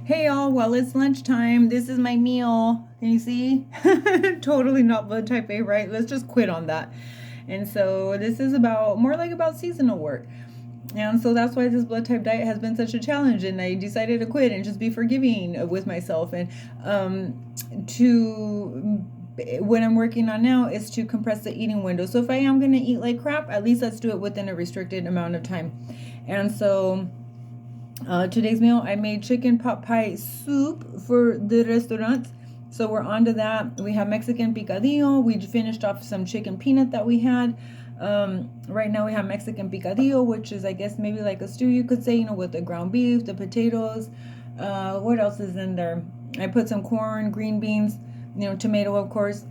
Hey y'all, well it's lunchtime. This is my meal. Can you see? Totally not blood type A, right? Let's just quit on that. And so this is about more like about seasonal work. And so that's why this blood type diet has been such a challenge, and I decided to quit and just be forgiving with myself. And to what I'm working on now is to compress the eating window. So if I am going to eat like crap, at least let's do it within a restricted amount of time. And so today's meal, I made chicken pot pie soup for the restaurant. So we're on to that. We have Mexican picadillo. We finished off some chicken peanut that we had. Right now we have Mexican picadillo, which is, I guess, maybe like a stew, you could say, with the ground beef, the potatoes. What else is in there? I put some corn, green beans, tomato, of course,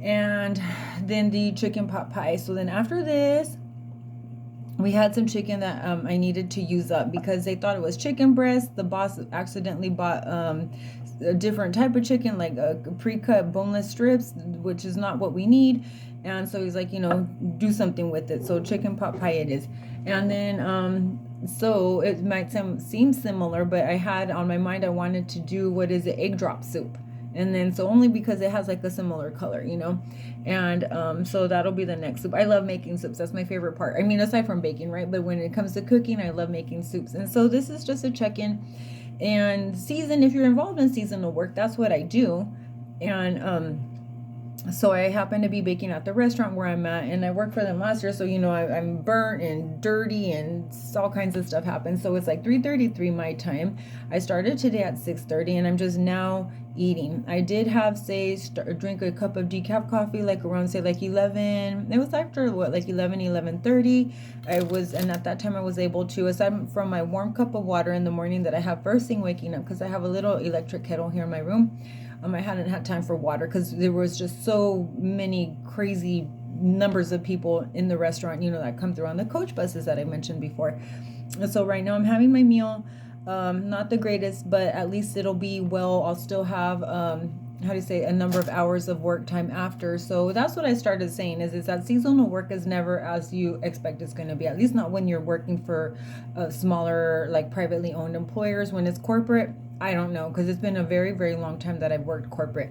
and then the chicken pot pie. So then after this, we had some chicken that I needed to use up because they thought it was chicken breast. The boss accidentally bought a different type of chicken, like a pre-cut boneless strips, which is not what we need. And so he's like, do something with it. So chicken pot pie it is. And then so it might seem similar, but I had on my mind I wanted to do what is it, egg drop soup. And then so only because it has like a similar color, and so that'll be the next soup. I love making soups. That's my favorite part. I mean, aside from baking, right? But when it comes to cooking, I love making soups. And so this is just a check-in and season. If you're involved in seasonal work, that's what I do. And so I happen to be baking at the restaurant where I'm at, and I worked for them last year, so I'm burnt and dirty and all kinds of stuff happens. So it's like 3:33 my time. I started today at 6:30, and I'm just now eating. I did have drink a cup of decaf coffee like around say like 11. It was after what, like 11:30. And at that time I was able to, aside from my warm cup of water in the morning that I have first thing waking up, because I have a little electric kettle here in my room. I hadn't had time for water because there was just so many crazy numbers of people in the restaurant, that come through on the coach buses that I mentioned before. And so right now I'm having my meal. Not the greatest, but at least it'll be well. I'll still have how do you say, a number of hours of work time after. So that's what I started saying is that seasonal work is never as you expect it's going to be, at least not when you're working for smaller, like privately owned employers. When it's corporate, I don't know, because it's been a very, very long time that I've worked corporate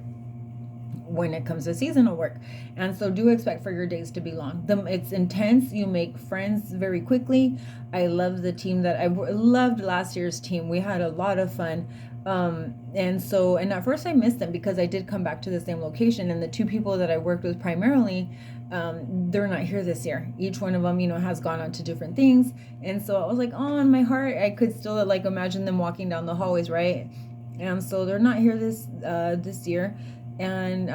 when it comes to seasonal work. And so do expect for your days to be long. It's intense. You make friends very quickly. I love the team that I loved last year's team. We had a lot of fun. And at first I missed them because I did come back to the same location, and the two people that I worked with primarily, they're not here this year. Each one of them, has gone on to different things. And so I was like, oh, in my heart, I could still like imagine them walking down the hallways, right? And so they're not here this year. And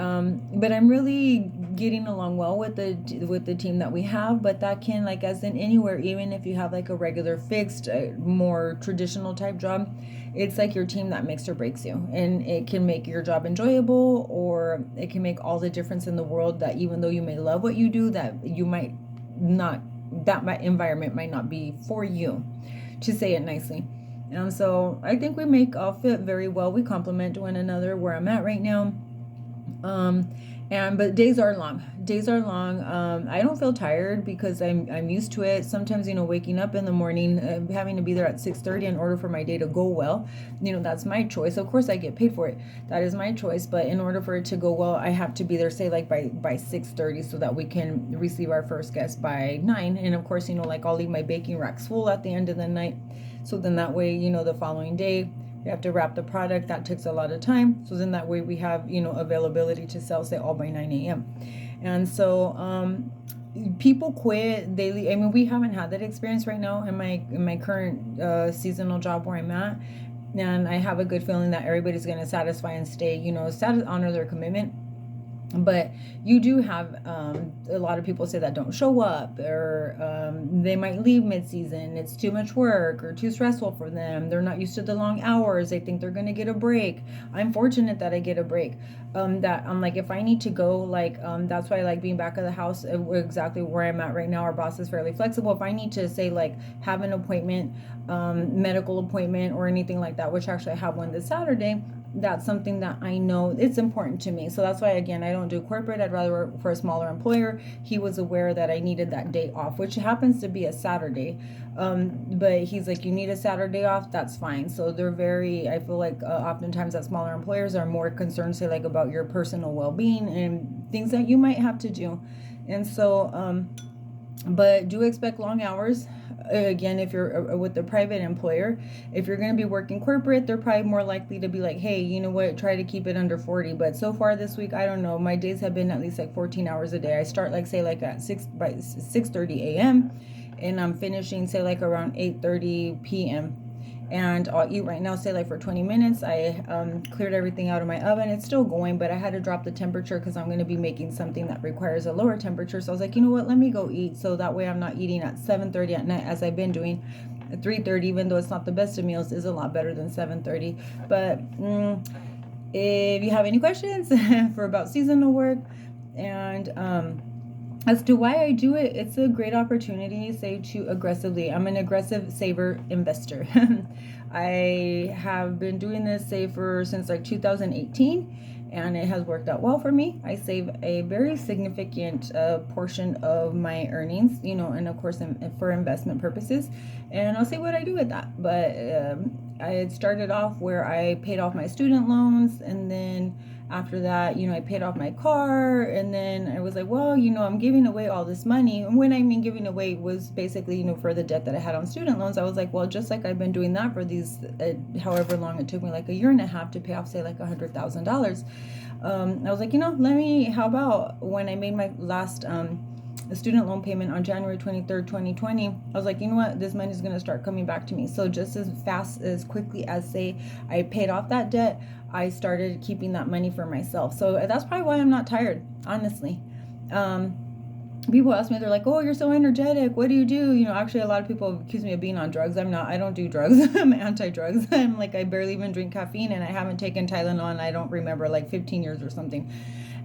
but I'm really getting along well with the team that we have. But that can, like, as in anywhere, even if you have like a regular fixed more traditional type job, it's like your team that makes or breaks you, and it can make your job enjoyable, or it can make all the difference in the world, that even though you may love what you do, that you might not, that environment might not be for you, to say it nicely. And so I think we make all fit very well. We complement one another where I'm at right now. um but days are long. I don't feel tired because I'm used to it. Sometimes, waking up in the morning, having to be there at 6:30 in order for my day to go well, that's my choice. Of course I get paid for it. That is my choice. But in order for it to go well, I have to be there, say, like by 6:30, so that we can receive our first guest by 9. And of course, like, I'll leave my baking racks full at the end of the night, so then that way, the following day we have to wrap the product. That takes a lot of time. So then that way we have, availability to sell, say, all by 9 a.m. And so people quit. They leave. I mean, we haven't had that experience right now in my current seasonal job where I'm at. And I have a good feeling that everybody's going to satisfy and stay, honor their commitment. But you do have a lot of people say that don't show up, or they might leave mid-season. It's too much work or too stressful for them. They're not used to the long hours. They think they're going to get a break. I'm fortunate that I get a break. That I'm like, if I need to go, like, that's why I like being back at the house, exactly where I'm at right now. Our boss is fairly flexible. If I need to, say, like, have an appointment, medical appointment or anything like that, which actually I have one this Saturday, that's something that I know it's important to me. So that's why, again, I don't do corporate. I'd rather work for a smaller employer. He was aware that I needed that day off, which happens to be a Saturday. But he's like, you need a Saturday off, that's fine. So they're very, I feel like oftentimes that smaller employers are more concerned, say, like about your personal well-being and things that you might have to do. And so, but do expect long hours. Again, if you're with a private employer, if you're going to be working corporate, they're probably more likely to be like, hey, you know what, try to keep it under 40. But so far this week, I don't know, my days have been at least like 14 hours a day. I start like, say, like at 6:30 a.m. and I'm finishing, say, like around 8:30 p.m. And I'll eat right now, say like for 20 minutes. I cleared everything out of my oven. It's still going, but I had to drop the temperature because I'm going to be making something that requires a lower temperature. So I was like, you know what, let me go eat. So that way I'm not eating at 7:30 at night as I've been doing. At 3:30, even though it's not the best of meals, is a lot better than 7:30. But if you have any questions for about seasonal work and as to why I do it, it's a great opportunity, say, to aggressively. I'm an aggressive saver investor. I have been doing this, say, since like 2018, and it has worked out well for me. I save a very significant portion of my earnings, and of course, for investment purposes. And I'll say what I do with that. But I had started off where I paid off my student loans, and then after that, I paid off my car, and then I was like, well, I'm giving away all this money. And when I mean giving away was basically, for the debt that I had on student loans. I was like, well, just like I've been doing that for these, however long it took me, like a year and a half to pay off, say, like $100,000. I was like, how about when I made my last student loan payment on January 23rd, 2020, I was like, you know what, this money is going to start coming back to me. So just as quickly as, say, I paid off that debt, I started keeping that money for myself. So that's probably why I'm not tired, honestly. People ask me, they're like, oh, you're so energetic, what do you do? Actually, a lot of people accuse me of being on drugs. I'm not. I don't do drugs. I'm anti-drugs. I'm like, I barely even drink caffeine, and I haven't taken Tylenol in, I don't remember, like 15 years or something.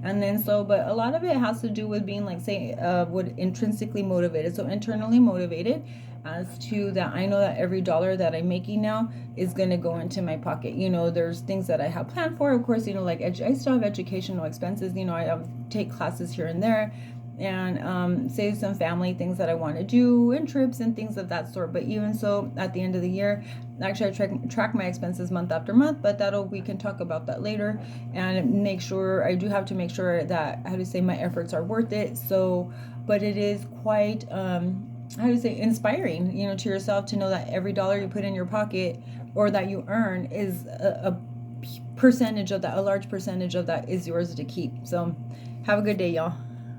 And then but a lot of it has to do with being, like, say, would intrinsically motivated, so internally motivated, as to that I know that every dollar that I'm making now is going to go into my pocket. There's things that I have planned for, of course, like I still have educational expenses. I take classes here and there, and save some family things that I want to do, and trips and things of that sort. But even so, at the end of the year, actually I track my expenses month after month, but we can talk about that later, and I do have to make sure that, my efforts are worth it. So, but it is quite inspiring, to yourself, to know that every dollar you put in your pocket or that you earn is a percentage of that, a large percentage of that is yours to keep. So have a good day, y'all.